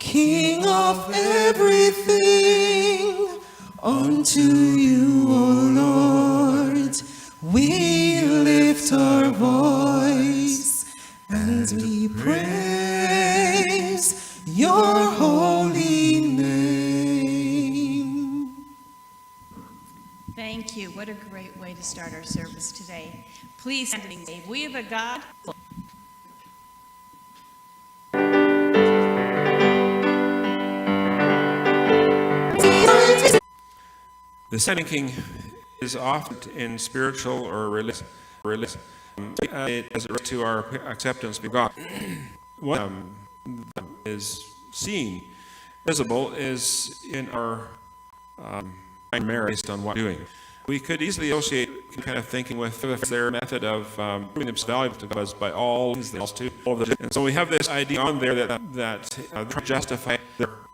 King of everything, unto you, O Lord, we lift our voice and we praise your holy name. Thank you. What a great way to start our service today. Please stand and say, we have a God. The thinking is often in spiritual or religious as it relates to our acceptance of God. What is seen, visible, is in our merit based on what we're doing. We could easily associate kind of thinking with their method of proving themselves valuable to God by all things they also do. And so we have this idea on there that justify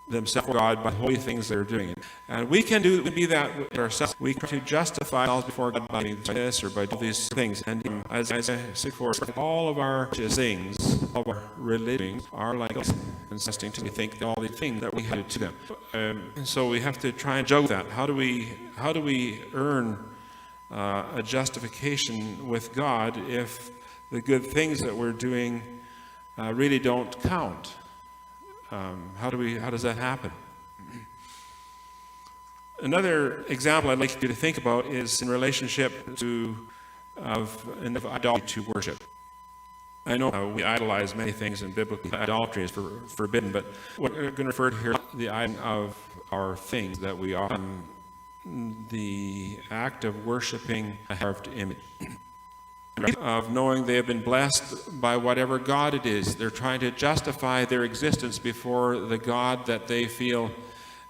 themselves God by holy things they're doing. And we can be that with ourselves. We can justify ourselves before God by doing this or by all these things. And as I said before, all of our things, all of our religions are like us, consisting to think all the things that we have to them. And so we have to try and juggle that. How do we earn a justification with God if the good things that we're doing really don't count? How does that happen? Another example I'd like you to think about is in relationship to idolatry to worship. I know we idolize many things in biblical idolatry is forbidden, but what we're going to refer to here the idol of our things that we often the act of worshiping a carved image. Of knowing they have been blessed by whatever God it is. They're trying to justify their existence before the God that they feel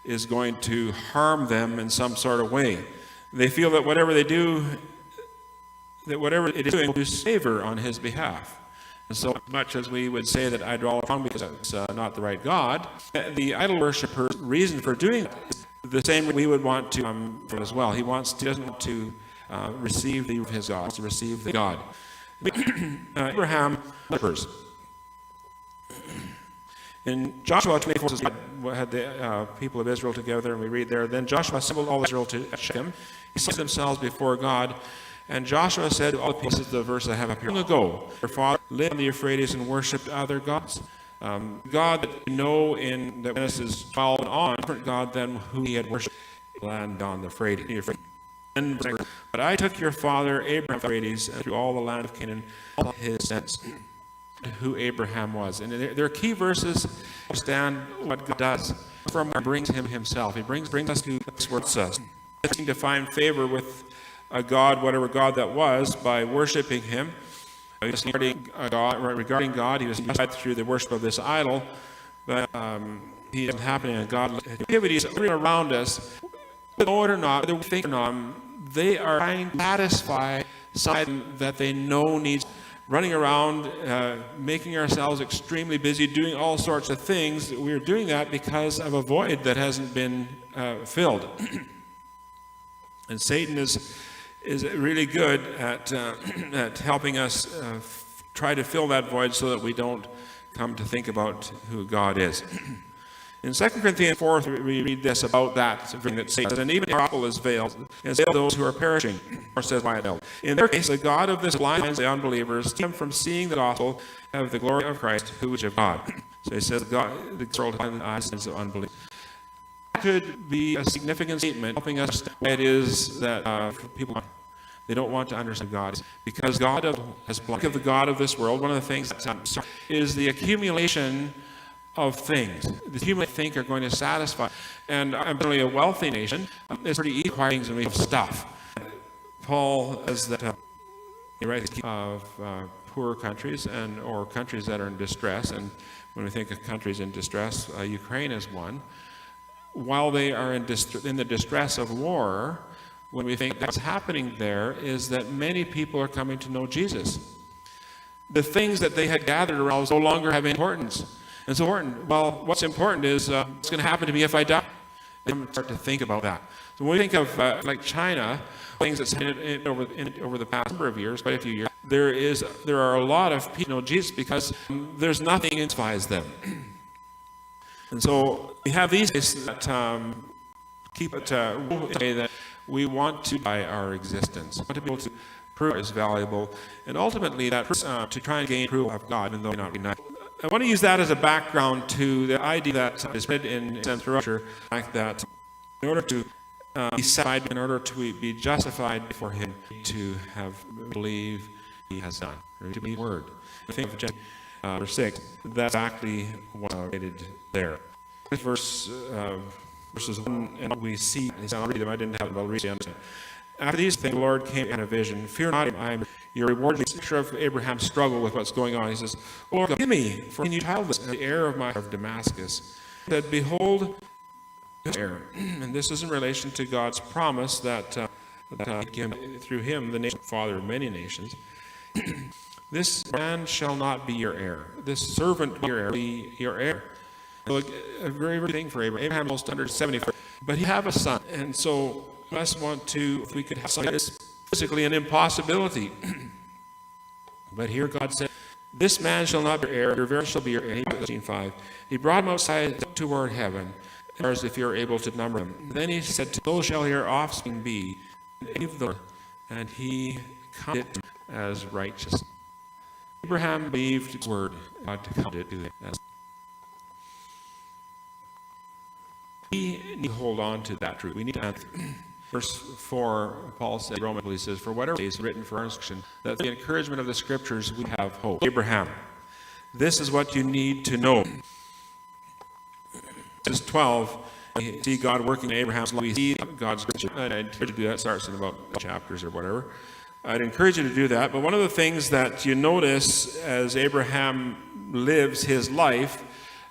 is going to harm them in some sort of way. They feel that whatever they do, that whatever it is doing will favor on his behalf. And so much as we would say that idolatry is wrong because it's not the right God, the idol worshiper's reason for doing that is the same we would want to as well. He doesn't want to receive his God, to receive the God. Abraham worshippers. In Joshua 24, we had the people of Israel together, and we read there, then Joshua assembled all Israel to Shechem. He set themselves before God, and Joshua said to all the people, this is the verse I have up here, long ago, your father lived on the Euphrates and worshipped other gods. God that you know in the Genesis 12 and on, different God than who he had worshipped land on the Euphrates. But I took your father Abraham Euphrates and through all the land of Canaan, all his sense, who Abraham was. And there are key verses to understand what God does. From where he brings him himself. He brings us to us. To find favor with a God, whatever God that was, by worshiping him. Regarding God, he was justified through the worship of this idol, but he doesn't happen in godly activities around us. Whether or not, whether we think or not, they are trying to satisfy something that they know needs. Running around, making ourselves extremely busy, doing all sorts of things. We're doing that because of a void that hasn't been filled. And Satan is really good at helping us try to fill that void so that we don't come to think about who God is. In 2 Corinthians 4, we read this about that thing that Satan says, and even the gospel is veiled, and veiled those who are perishing, or says why it held. In their case, the God of this blinds the unbelievers, keep them from seeing the gospel of the glory of Christ, who is of God. So he says, God, the world has the eyes of unbelief. That could be a significant statement, helping us understand why it is that people they don't want to understand God, because God has blinded the God of this world. One of the things that is the accumulation of things. The human think are going to satisfy. And I'm generally a wealthy nation. It's pretty easy acquiring things and we have stuff. Paul says that he writes of poor countries or countries that are in distress. And when we think of countries in distress, Ukraine is one. While they are in the distress of war, when we think that's happening there is that many people are coming to know Jesus. The things that they had gathered around no longer have importance. It's important. Well, what's important is what's going to happen to me if I die. They start to think about that. So when we think of like China, things that's happened over the past number of years, quite a few years, there are a lot of people who know Jesus because there's nothing that satisfies them. And so we have these that keep it that we want to buy our existence. We want to be able to prove is valuable, and ultimately that to try and gain approval of God, even though not be nice. I want to use that as a background to the idea that is read in Central Russia, the fact that in order to be satisfied, in order to be justified before Him, to have believe He has done, or to be Word. I think of verse 6. That's exactly what stated there. Verses 1 and we see. I'll read them. I didn't have them. I'll read them. After these things, the Lord came in a vision. Fear not, I am your reward. The picture of Abraham's struggle with what's going on. He says, "O Lord, give me, for you childless, the heir of my of Damascus." He said, "Behold, heir." And this is in relation to God's promise that He gave through him, the nation, father of many nations. This man shall not be your heir. This servant will be your heir. So a very, very thing for Abraham. Abraham was under 75, but he have a son, and so I just want to, if we could have something, it's physically an impossibility. But here God said, "This man shall not be your heir, your very shall be your heir." 13:5. He brought him outside toward heaven, as if you are able to number them. Then he said, "So shall your offspring be." And he counted it as righteous. Abraham believed His word. God counted it to him as. We need to hold on to that truth. We need to answer. Verse 4, Paul said, Romans, he says, "For whatever is written for our instruction, that the encouragement of the Scriptures we have hope." Abraham, this is what you need to know. Verse 12, we see God working in Abraham's life. We see God's Scripture. And I'd encourage you to do that. It starts in about chapters or whatever. I'd encourage you to do that. But one of the things that you notice as Abraham lives his life,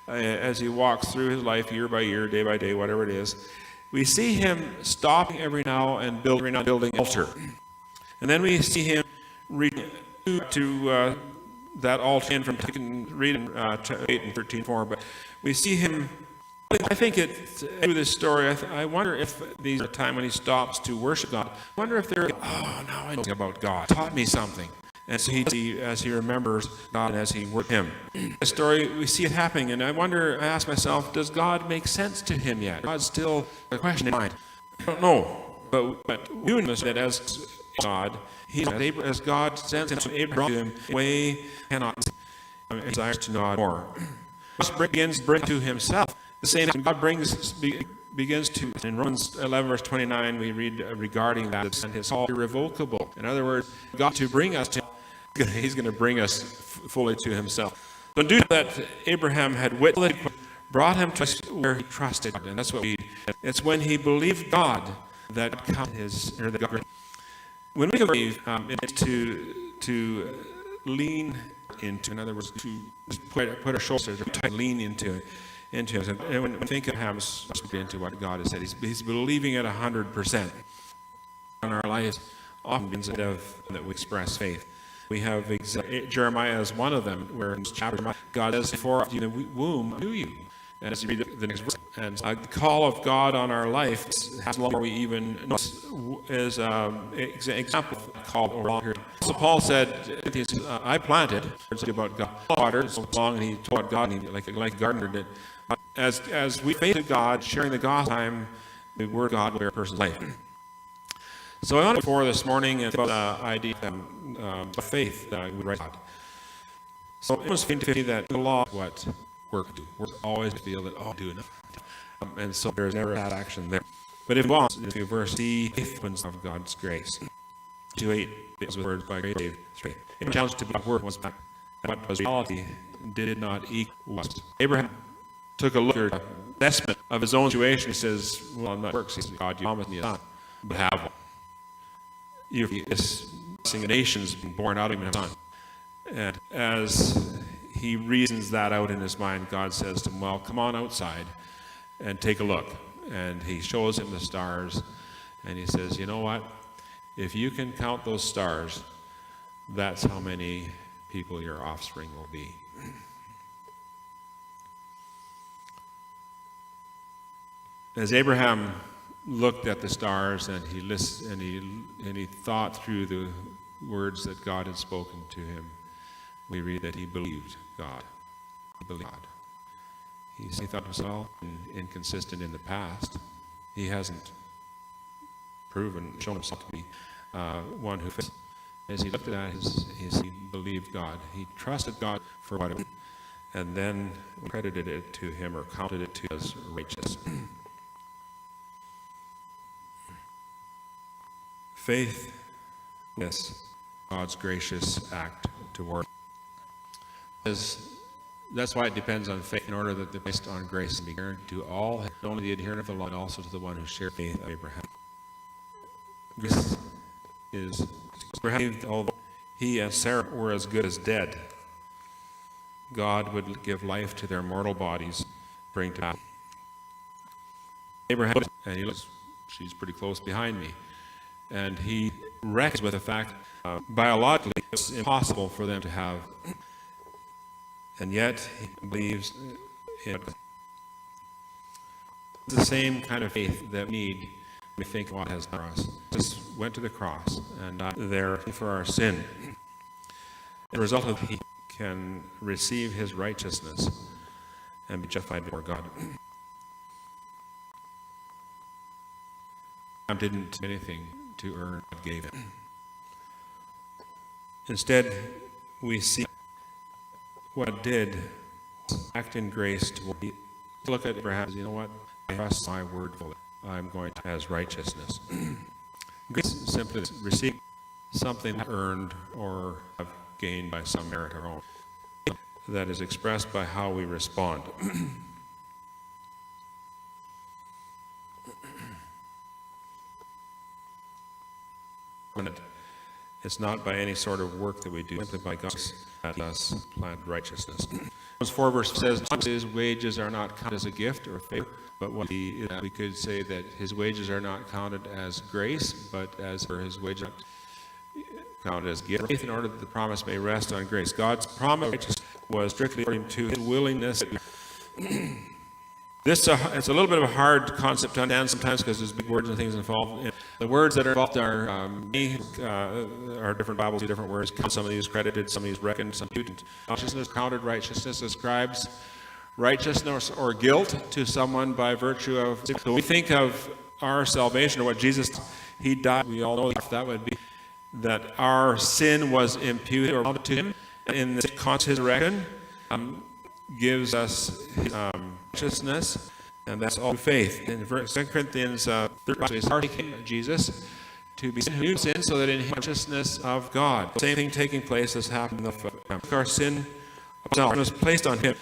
as he walks through his life year by year, day by day, whatever it is, we see him stopping every now and building an altar. And then we see him read to that altar from, you can read in 8 and 13:4, but we see him, I think through this story, I wonder if these are a time when he stops to worship God. I wonder if they're, now I know about God. Taught me something. And so as he remembers God and as he works Him. The story, we see it happening, and I ask myself, does God make sense to him yet? God's still a question in mind. I don't know, but we know that as God, as God sends him to Abraham to him, in a way cannot desire to know God more. Begins to bring to himself the same thing God begins to, in Romans 11, verse 29, we read regarding that, and His call irrevocable. In other words, God to bring us to Him, He's going to bring us fully to Himself. So due to that, Abraham had witnessed, brought him to where he trusted God, and that's what it's when he believed God that God. When we believe, it's to lean into, in other words, to put our shoulders to lean into it. And when we think of Abraham into what God has said, he's believing it 100%. In our lives, often instead of that we express faith. We have Jeremiah as one of them, where in chapter God says, "Before you in the womb, I knew you." And as you read the next verse, and the call of God on our life has longer we even know is example of call over longer. So Paul said, "I planted," about God, watered so long, and he told God, and he, like a gardener did. As we faith in God, sharing the gospel, time the word of God will a person's life. So I want to for this morning about the idea of faith that we write God. So it was to me that the law, what work do. Work always feel that do enough, and so there's never that action there. But if one to verse the faithfulness of God's grace. 2:8 is words by grace. 3. It challenged to be word was back. What was reality did not equal us. Abraham took a look at the assessment of his own situation. He says, "Well, I'm not works." He says, "God, you promised me a son, but have one. This blessing of nations being born out of him a son." And as he reasons that out in his mind, God says to him, "Well, come on outside and take a look." And he shows him the stars, and he says, "You know what? If you can count those stars, that's how many people your offspring will be." As Abraham looked at the stars and he listened and he thought through the words that God had spoken to him, we read that he believed God. He believed God. He thought himself inconsistent in the past. He hasn't shown himself to be one who fits. As he looked at he believed God. He trusted God for what it was, and then credited it to him or counted it to as righteous. Faith is God's gracious act toward us. That's why it depends on faith, in order that the based on grace and be guaranteed to all, not only the adherent of the law, but also to the one who shared faith of Abraham. Grace is Abraham, although he and Sarah were as good as dead, God would give life to their mortal bodies, bring to pass. Abraham, and he looks, she's pretty close behind me, and he reckons with the fact biologically it's impossible for them to have. And yet, he believes in the same kind of faith that we need. We think God has done for us. Jesus went to the cross and died there for our sin. As a result of he can receive his righteousness and be justified before God. God didn't do anything to earn what gave him. Instead, we see what it did act in grace to look at Abraham as, you know what, I trust my word fully. I'm going to as righteousness. Grace simply receive something earned or have gained by some merit of our own. That is expressed by how we respond. It's not by any sort of work that we do, simply by God's us planted righteousness. Romans 4 verse says, his wages are not counted as a gift or a favor, but what we could say that his wages are not counted as grace, but as for his wages counted as gift, in order that the promise may rest on grace. God's promise was strictly according to his willingness. It's a little bit of a hard concept to understand sometimes because there's big words and things involved. The words that are involved are different Bibles, different words. Some of these credited, some of these reckoned, some imputed. Righteousness, counted righteousness, ascribes righteousness or guilt to someone by virtue of. So we think of our salvation or what Jesus, he died. We all know that would be that our sin was imputed or counted to him in the conscious resurrection. Gives us his righteousness, and that's all faith. In 2 Corinthians 13, it's our Jesus to be sin who knew sin, so that in his righteousness of God, the same thing taking place as happened in the our sin was placed on him.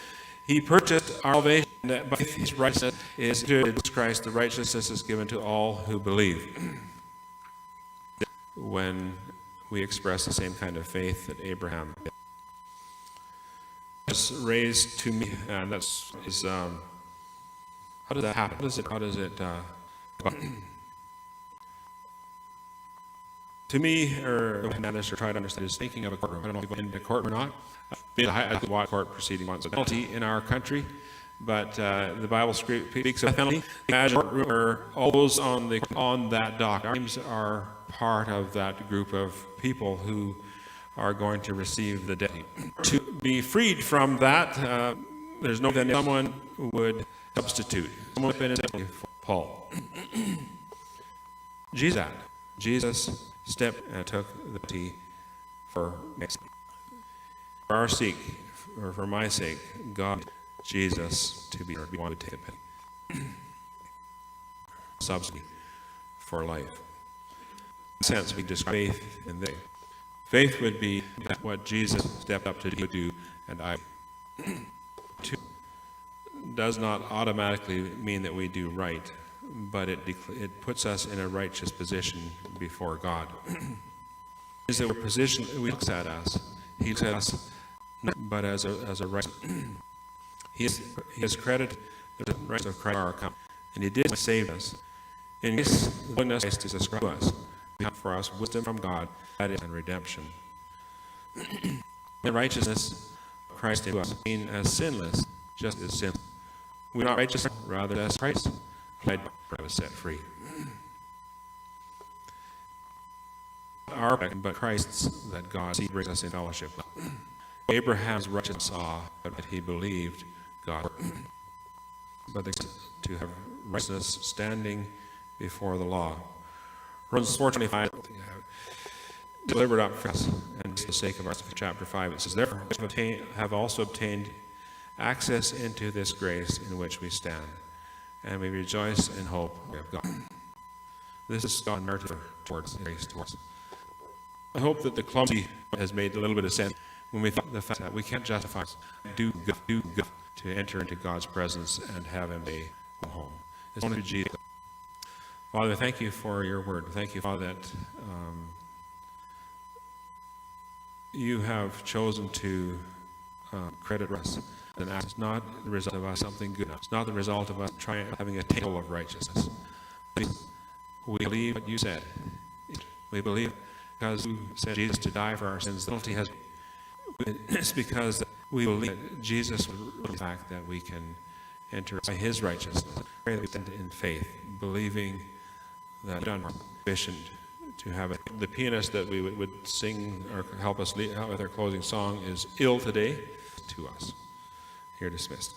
He purchased our salvation, and by his righteousness is to Christ. The righteousness is given to all who believe. When we express the same kind of faith that Abraham did. Raised to me, and that's how does that happen? How does it to me, or try to understand, is thinking of a courtroom. I don't know if you've been to court or not. I've been to a court proceeding once. A penalty in our country, but the Bible speaks of penalty. Imagine a courtroom where all those on that dock, our names are part of that group of people who are going to receive the death. To be freed from that, there's no way that someone would substitute. Someone would have been for Paul. Jesus stepped and took the penalty for our sake, or for my sake. God, Jesus, to be wanted to take the penalty. Subsidy for life. In a sense, we describe faith in this. Faith would be what Jesus stepped up to do, and I. Does not automatically mean that we do right, but it puts us in a righteous position before God. Is that we're positioned? He looks at us. He looks at us, but as a right. He has credited the rights of Christ on our account, and He did save us. In His willingness to describe us, we have for us wisdom from God, that is, and redemption. The righteousness of Christ in us, seen as sinless, just as sin. We are not righteous, rather as Christ, I was set free. Our but Christ's that God brings us in fellowship. Abraham's righteousness saw that he believed God. but to have righteousness standing before the law. Romans 4:25 delivered up for us and for the sake of our chapter 5. It says, therefore, we have also obtained access into this grace in which we stand, and we rejoice in hope of God. This is God's narrative towards grace towards. I hope that the clumsy has made a little bit of sense when we thought the fact that we can't justify do good to enter into God's presence and have Him be home. It's only Jesus. Father, thank you for your word. Thank you, Father, that you have chosen to credit us. And it's not the result of us something good. It's not the result of us having a table of righteousness. We believe what you said. We believe because you sent Jesus to die for our sins. The penalty has. It's because we believe that Jesus was the fact that we can enter by His righteousness. Pray that we stand in faith, believing that you've done sufficient to have it. The pianist that we would sing or help us lead with our closing song is ill today to us. Here dismissed.